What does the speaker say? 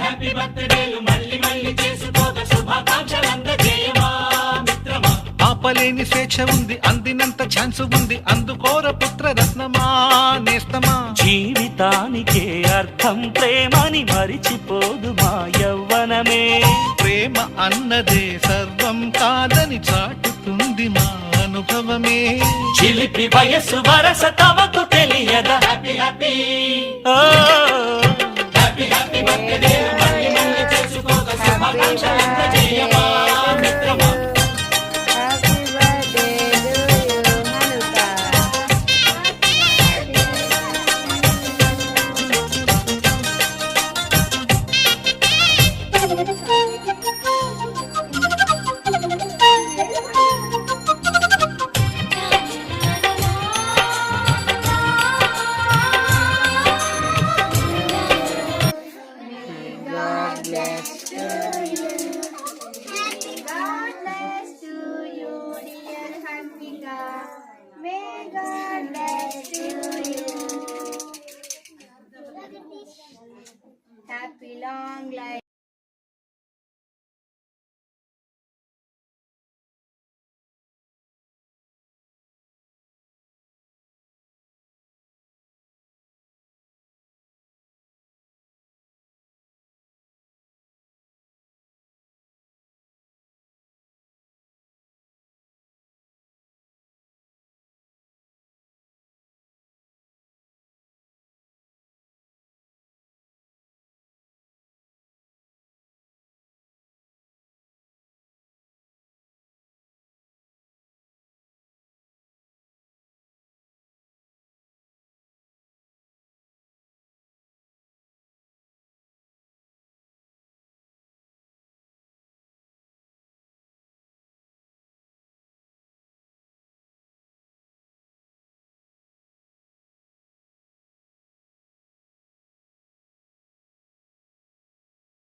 Happy బర్త్డేలు మళ్ళీ మళ్ళీ చేసుకోక శుభాకాంక్షలందజేయమా మిత్రమా. ఆపలేని స్వేచ్ఛ ఉంది, అందినంత ఛాన్స్ ఉంది, అందుకోర పుత్ర రత్నమా నేస్తమా. జీవితానికే అర్థం ప్రేమని మరిచిపోదు మా యవ్వనమే. ప్రేమ అన్నదే సర్వం కాదని చాటుతుంది మా అనుభవమే. చిలిపి వయస్సు వరస తమకు తెలియదా. హ్యాపీ హ్యాపీ ఓ హ్యాపీ హ్యాపీ బర్త్డేలు మళ్ళీ మళ్ళీ చేసుకోక శుభాకాంక్షలందజేయమా మిత్రమా. May God bless you. Happy long life.